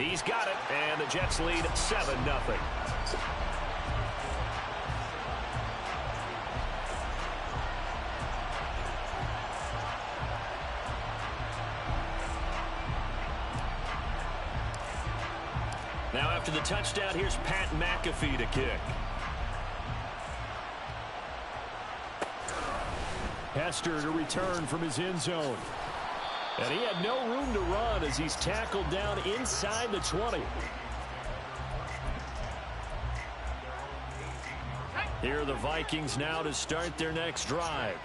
He's got it, and the Jets lead 7-0. Now after the touchdown, here's Pat McAfee to kick. Hester to return from his end zone. And he had no room to run as he's tackled down inside the 20. Here are the Vikings now to start their next drive.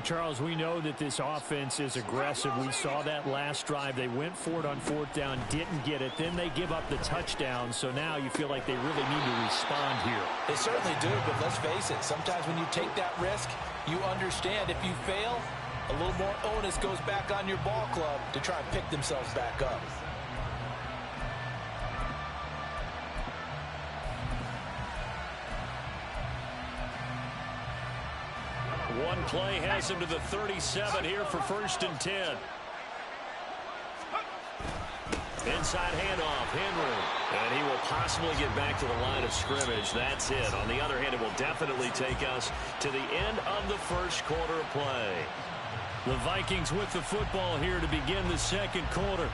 Charles, we know that this offense is aggressive. We saw that last drive. They went for it on fourth down, didn't get it. Then they give up the touchdown. So now you feel like they really need to respond here. They certainly do, but let's face it. Sometimes when you take that risk, you understand if you fail, a little more onus goes back on your ball club to try and pick themselves back up. One play has him to the 37 here for 1st and 10. Inside handoff, Henry. And he will possibly get back to the line of scrimmage. That's it. On the other hand, it will definitely take us to the end of the first quarter of play. The Vikings with the football here to begin the second quarter,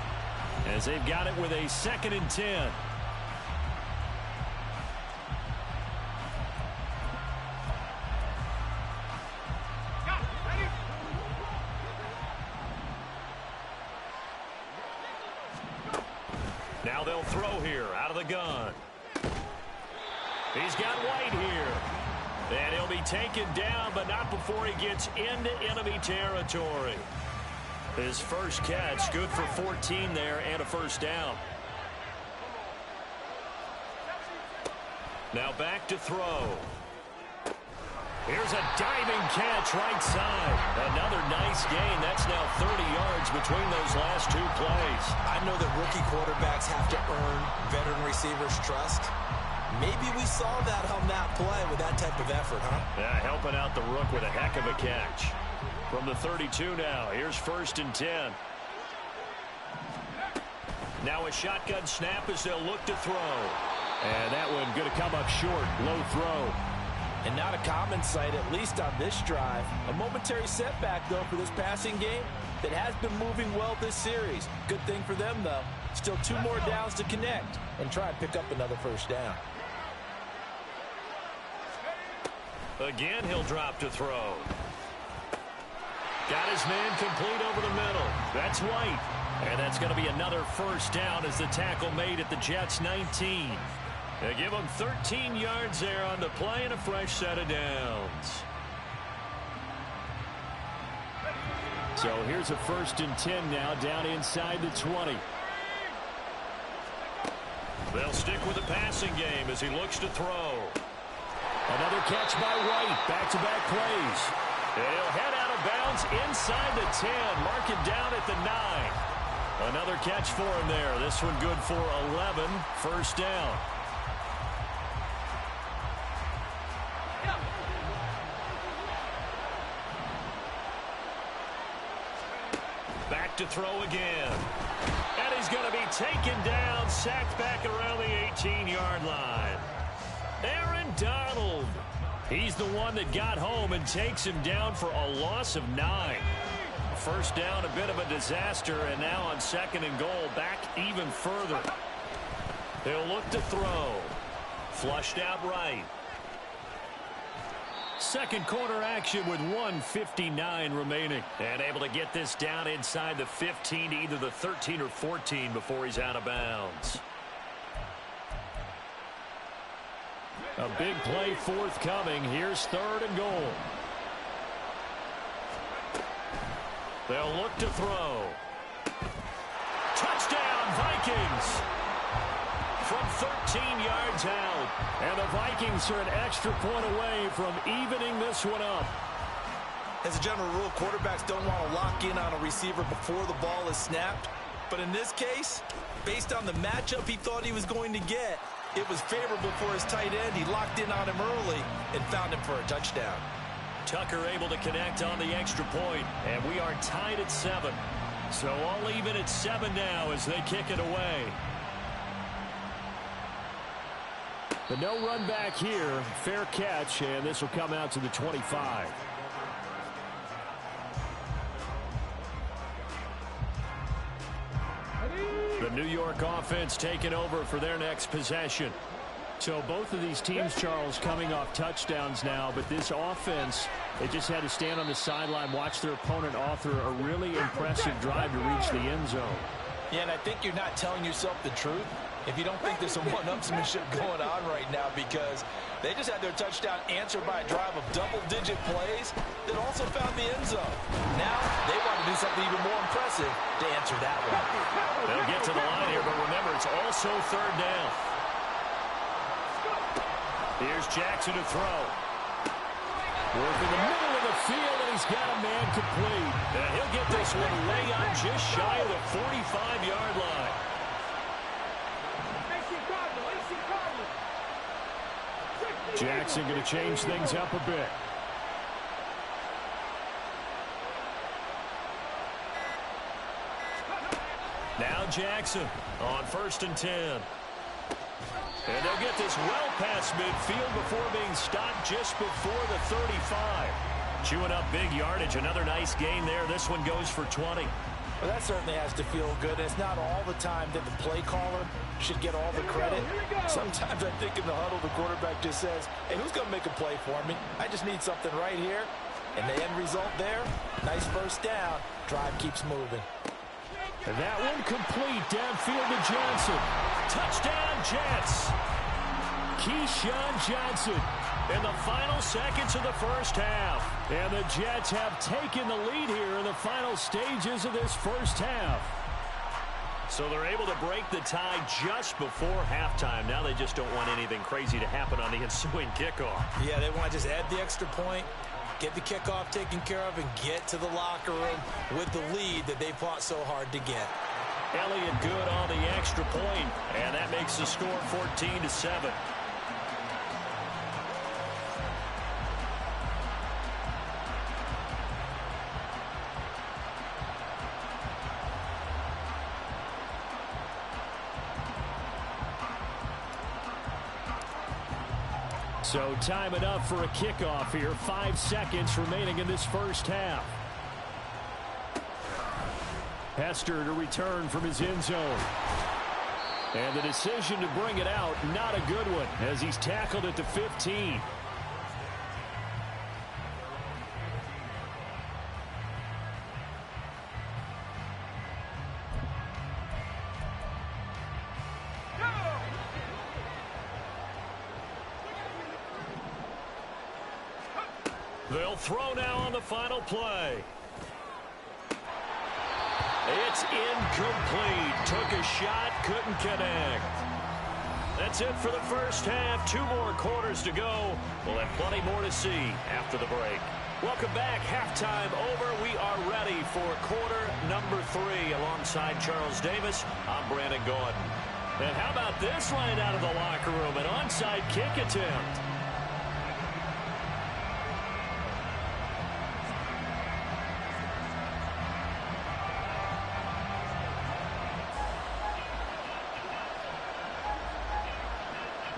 as they've got it with a 2nd and 10. Now they'll throw here out of the gun. He's got White here. And he'll be taken down, but not before he gets into enemy territory. His first catch, good for 14 there and a first down. Now back to throw. Here's a diving catch right side. Another nice gain. That's now 30 yards between those last two plays. I know that rookie quarterbacks have to earn veteran receivers' trust. Maybe we saw that on that play with that type of effort, huh? Yeah, helping out the rook with a heck of a catch. From the 32 now, here's 1st and 10. Now a shotgun snap as they'll look to throw. And that one going to come up short, low throw. And not a common sight, at least on this drive. A momentary setback, though, for this passing game that has been moving well this series. Good thing for them, though. Still 2 more downs to connect and try and pick up another first down. Again, he'll drop to throw. Got his man complete over the middle. That's White. And that's going to be another first down as the tackle made at the Jets' 19. They give him 13 yards there on the play and a fresh set of downs. So here's a 1st and 10 now down inside the 20. They'll stick with the passing game as he looks to throw. Another catch by White. Back-to-back plays. He'll head out of bounds inside the 10. Mark it down at the 9. Another catch for him there. This one good for 11. First down. Back to throw again. And he's going to be taken down, sacked back around the 18-yard line. Aaron Donald. He's the one that got home and takes him down for a loss of 9. First down, a bit of a disaster, and now on 2nd and goal, back even further. He'll look to throw. Flushed out right. Second quarter action with 1:59 remaining. And able to get this down inside the 15 to either the 13 or 14 before he's out of bounds. A big play forthcoming. Here's 3rd and goal. They'll look to throw. Touchdown, Vikings! From 13 yards out. And the Vikings are an extra point away from evening this one up. As a general rule, quarterbacks don't want to lock in on a receiver before the ball is snapped. But in this case, based on the matchup he thought he was going to get, it was favorable for his tight end. He locked in on him early and found him for a touchdown. Tucker able to connect on the extra point, and we are tied at 7. So all even at 7 now as they kick it away. But no run back here. Fair catch, and this will come out to the 25. The New York offense taking over for their next possession. So both of these teams, Charles, coming off touchdowns now, but this offense, they just had to stand on the sideline, watch their opponent author a really impressive drive to reach the end zone. Yeah, and I think you're not telling yourself the truth if you don't think there's some one-upsmanship going on right now, because they just had their touchdown answered by a drive of double-digit plays that also found the end zone. Now they want to do something even more impressive to answer that one. They'll get to the line here, but remember, it's also third down. Here's Jackson to throw. Work in the middle of the field, and he's got a man complete. And he'll get this one way on just shy of the 45-yard line. Jackson going to change things up a bit. Now Jackson on 1st and 10. And they'll get this well past midfield before being stopped just before the 35. Chewing up big yardage. Another nice gain there. This one goes for 20. Well, that certainly has to feel good. It's not all the time that the play caller should get all the credit. Sometimes I think in the huddle, the quarterback just says, hey, who's going to make a play for me? I just need something right here. And the end result there, nice first down. Drive keeps moving. And that one complete downfield to Johnson. Touchdown, Jets. Keyshawn Johnson in the final seconds of the first half. And the Jets have taken the lead here in the final stages of this first half. So they're able to break the tie just before halftime. Now they just don't want anything crazy to happen on the ensuing kickoff. Yeah, they want to just add the extra point, get the kickoff taken care of, and get to the locker room with the lead that they fought so hard to get. Elliott good on the extra point, and that makes the score 14-7. So time enough for a kickoff here. 5 seconds remaining in this first half. Hester to return from his end zone. And the decision to bring it out, not a good one, as he's tackled at the 15. They'll throw now on the final play. It's incomplete. Took a shot, couldn't connect. That's it for the first half. 2 more quarters to go. We'll have plenty more to see after the break. Welcome back. Halftime over. We are ready for quarter number 3. Alongside Charles Davis, I'm Brandon Gordon. And how about this right out of the locker room? An onside kick attempt.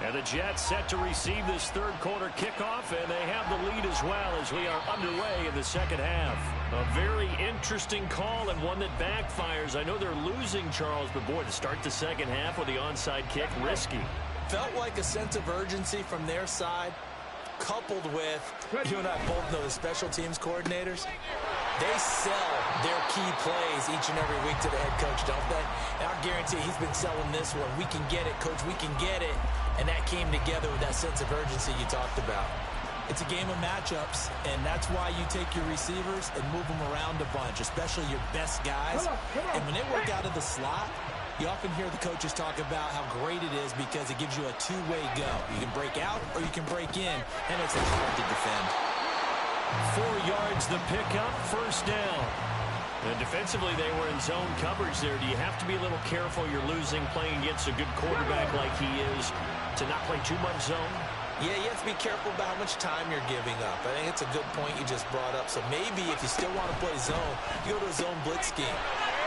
And the Jets set to receive this third quarter kickoff, and they have the lead as well as we are underway in the second half. A very interesting call and one that backfires. I know they're losing, Charles, but boy, to start the second half with the onside kick, risky. Felt like a sense of urgency from their side, coupled with, you and I both know the special teams coordinators. They sell their key plays each and every week to the head coach, don't they? And I guarantee he's been selling this one. We can get it, coach, we can get it. And that came together with that sense of urgency you talked about. It's a game of matchups, and that's why you take your receivers and move them around a bunch, especially your best guys. And when they work out of the slot, you often hear the coaches talk about how great it is because it gives you a two-way go. You can break out or you can break in, and it's hard to defend. 4 yards the pickup, first down. And defensively, they were in zone coverage there. Do you have to be a little careful? You're losing playing against a good quarterback like he is to not play too much zone? Yeah, you have to be careful about how much time you're giving up. I think it's a good point you just brought up. So maybe if you still want to play zone, you go to a zone blitz scheme.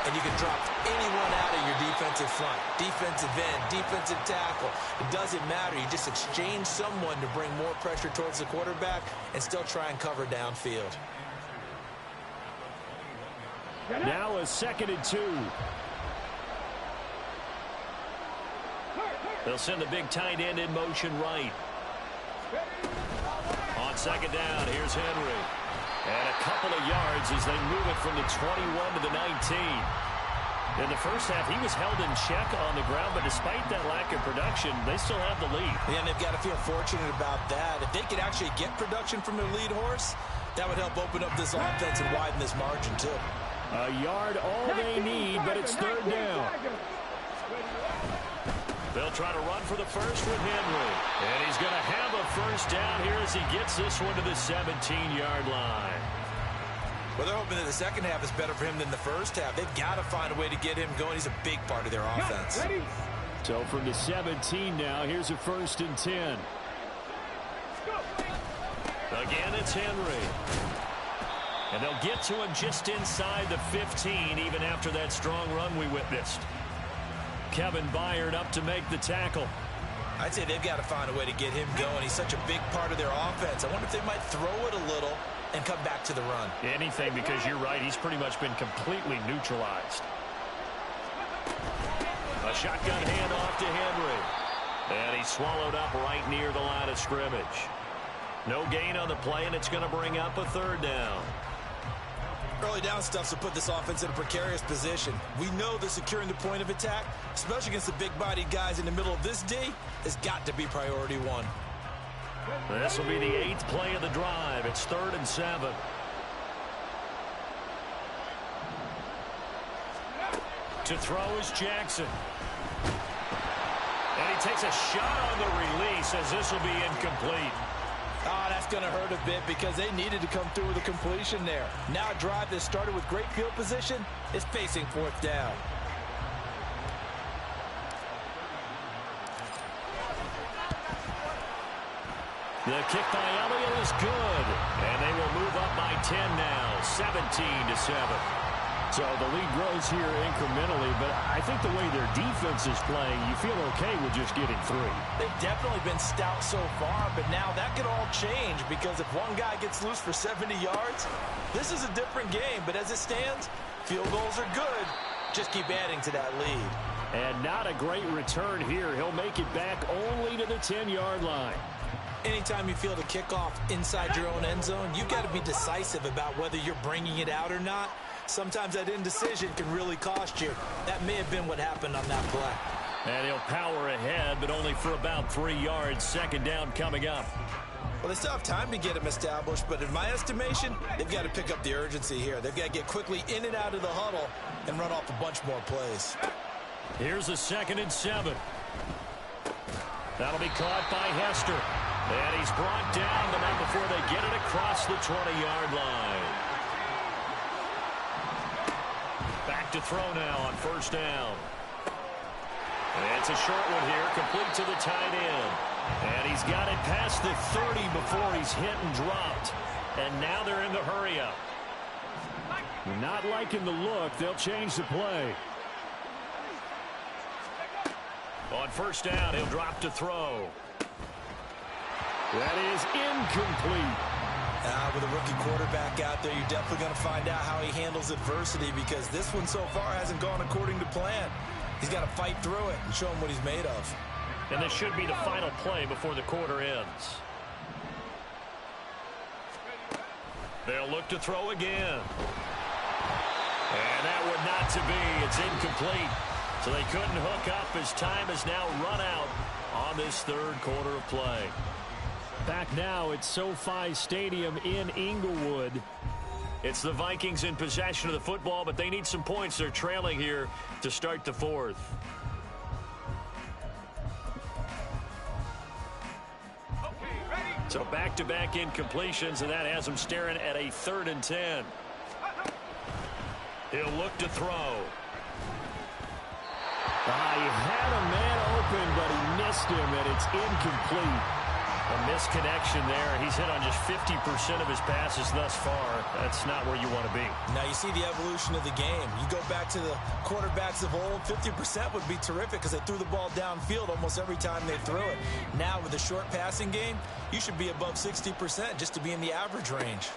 and you can drop anyone out of your defensive front. Defensive end, defensive tackle. It doesn't matter. You just exchange someone to bring more pressure towards the quarterback and still try and cover downfield. Now a 2nd and 2. They'll send the big tight end in motion right. On 2nd down, here's Henry. And a couple of yards as they move it from the 21 to the 19. In the first half, he was held in check on the ground, but despite that lack of production, they still have the lead. Yeah, and they've got to feel fortunate about that. If they could actually get production from their lead horse, that would help open up this offense and widen this margin, too. A yard all they need, but it's 3rd down. They'll try to run for the first with Henry. And he's going to have a first down here as he gets this one to the 17-yard line. Well, they're hoping that the second half is better for him than the first half. They've got to find a way to get him going. He's a big part of their offense. So from the 17 now, here's a 1st and 10. Again, it's Henry. And they'll get to him just inside the 15, even after that strong run we witnessed. Kevin Byard up to make the tackle. I'd say they've got to find a way to get him going. He's such a big part of their offense. I wonder if they might throw it a little and come back to the run. Anything, because you're right, he's pretty much been completely neutralized. A shotgun handoff to Henry. And he's swallowed up right near the line of scrimmage. No gain on the play, and it's going to bring up a 3rd down. Early down stuff to put this offense in a precarious position. We know that securing the point of attack, especially against the big-bodied guys in the middle of this D, has got to be priority one. This will be the 8th play of the drive. It's 3rd and 7. To throw is Jackson. And he takes a shot on the release as this will be incomplete. Oh, that's going to hurt a bit because they needed to come through with a completion there. Now a drive that started with great field position is facing 4th down. The kick by Elliott is good. And they will move up by 10 now, 17-7. So the lead grows here incrementally, but I think the way their defense is playing, you feel okay with just getting 3. They've definitely been stout so far, but now that could all change because if one guy gets loose for 70 yards, this is a different game. But as it stands, field goals are good. Just keep adding to that lead. And not a great return here. He'll make it back only to the 10-yard line. Anytime you field a kickoff inside your own end zone, you've got to be decisive about whether you're bringing it out or not. Sometimes that indecision can really cost you. That may have been what happened on that play. And he'll power ahead, but only for about 3 yards. 2nd down coming up. Well, they still have time to get him established, but in my estimation, they've got to pick up the urgency here. They've got to get quickly in and out of the huddle and run off a bunch more plays. Here's a 2nd and 7. That'll be caught by Hester. And he's brought down, but not before they get it across the 20-yard line. Back to throw now on 1st down. And it's a short one here, complete to the tight end. And he's got it past the 30 before he's hit and dropped. And now they're in the hurry-up. Not liking the look. They'll change the play. On 1st down, he'll drop to throw. That is incomplete. With a rookie quarterback out there, you're definitely going to find out how he handles adversity because this one so far hasn't gone according to plan. He's got to fight through it and show him what he's made of. And this should be the final play before the quarter ends. They'll look to throw again. And that would not to be. It's incomplete. So they couldn't hook up as time has now run out on this 3rd quarter of play. Back now at SoFi Stadium in Inglewood. It's the Vikings in possession of the football, but they need some points. They're trailing here to start the 4th. So back-to-back incompletions, and that has them staring at a 3rd and 10. He'll look to throw. He had a man open, but he missed him, and it's incomplete. A misconnection there. He's hit on just 50% of his passes thus far. That's not where you want to be. Now you see the evolution of the game. You go back to the quarterbacks of old, 50% would be terrific because they threw the ball downfield almost every time they threw it. Now with the short passing game, you should be above 60% just to be in the average range.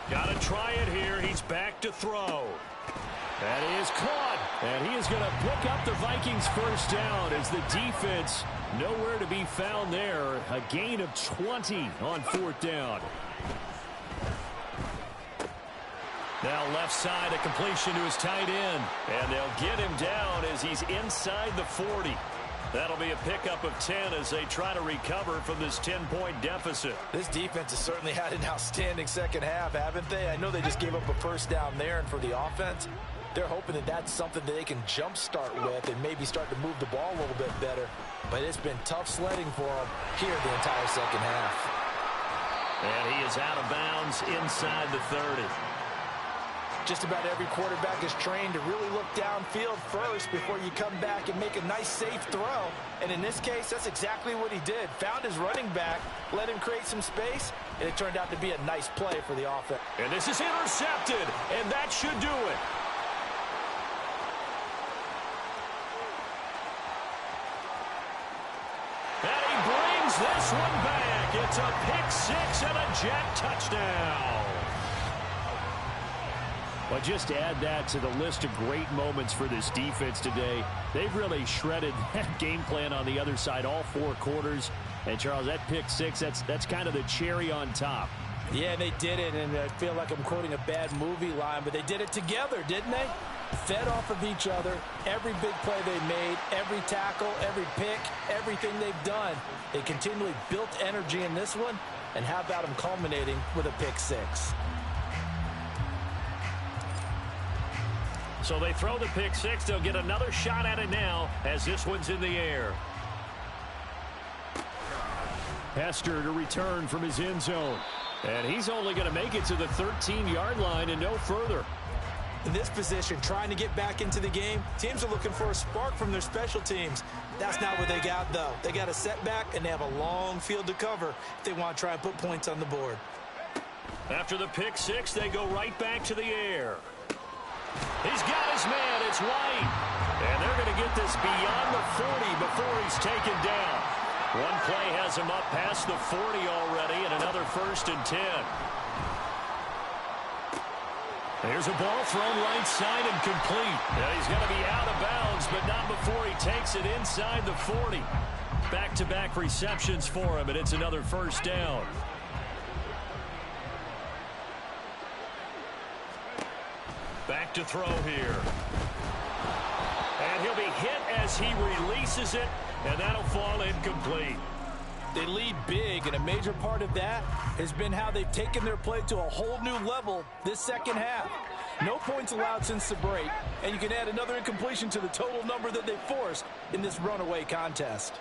Got to try it here. He's back to throw. That is caught. And he is going to pick up the Vikings first down as the defense nowhere to be found there. A gain of 20 on fourth down. Now left side, a completion to his tight end. And they'll get him down as he's inside the 40. That'll be a pickup of 10 as they try to recover from this 10-point deficit. This defense has certainly had an outstanding second half, haven't they? I know they just gave up a first down there, and for the offense, they're hoping that that's something that they can jumpstart with and maybe start to move the ball a little bit better. But it's been tough sledding for them here the entire second half. And he is out of bounds inside the 30. Just about every quarterback is trained to really look downfield first before you come back and make a nice, safe throw. And in this case, that's exactly what he did. Found his running back, let him create some space, and it turned out to be a nice play for the offense. And this is intercepted, and that should do it. And he brings this one back. It's a pick six and a Jet touchdown. But just add that to the list of great moments for this defense today. They've really shredded that game plan on the other side all four quarters. And, Charles, that pick six, that's kind of the cherry on top. Yeah, they did it, and I feel like I'm quoting a bad movie line, but they did it together, didn't they? Fed off of each other, every big play they made, every tackle, every pick, everything they've done. They continually built energy in this one, and how about them culminating with a pick six? So they throw the pick six. They'll get another shot at it now as this one's in the air. Hester to return from his end zone. And he's only going to make it to the 13-yard line and no further. In this position, trying to get back into the game, teams are looking for a spark from their special teams. That's not what they got, though. They got a setback, and they have a long field to cover if they want to try and put points on the board. After the pick six, they go right back to the air. He's got his man. It's White. And they're going to get this beyond the 40 before he's taken down. One play has him up past the 40 already, and another 1st and 10. There's a ball thrown right side and complete. Yeah, he's going to be out of bounds, but not before he takes it inside the 40. Back-to-back receptions for him, and it's another 1st down. Back to throw here. And he'll be hit as he releases it, and that'll fall incomplete. They lead big, and a major part of that has been how they've taken their play to a whole new level this second half. No points allowed since the break, and you can add another incompletion to the total number that they forced in this runaway contest.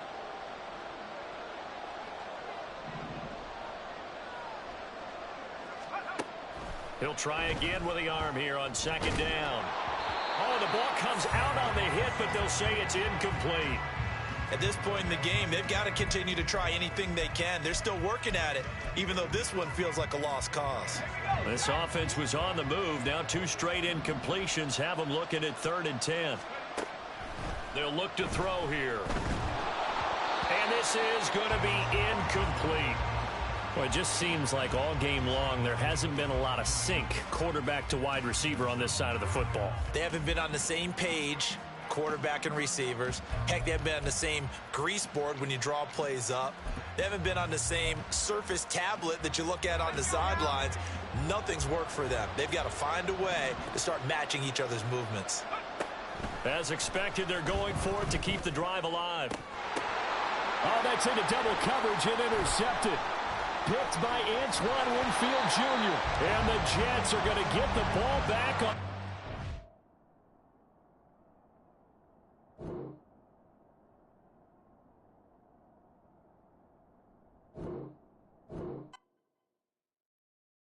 He'll try again with the arm here on 2nd down. Oh, the ball comes out on the hit, but they'll say it's incomplete. At this point in the game, they've got to continue to try anything they can. They're still working at it, even though this one feels like a lost cause. This offense was on the move. Now 2 straight incompletions have them looking at 3rd and 10. They'll look to throw here. And this is going to be incomplete. Well, it just seems like all game long there hasn't been a lot of sync quarterback to wide receiver on this side of the football. They haven't been on the same page, quarterback and receivers. Heck, they haven't been on the same grease board when you draw plays up. They haven't been on the same Surface tablet that you look at on the sidelines. Nothing's worked for them. They've got to find a way to start matching each other's movements. As expected, they're going for it to keep the drive alive. Oh, that's into double coverage and intercepted. Picked by Antoine Winfield Jr. And the Jets are going to get the ball back up.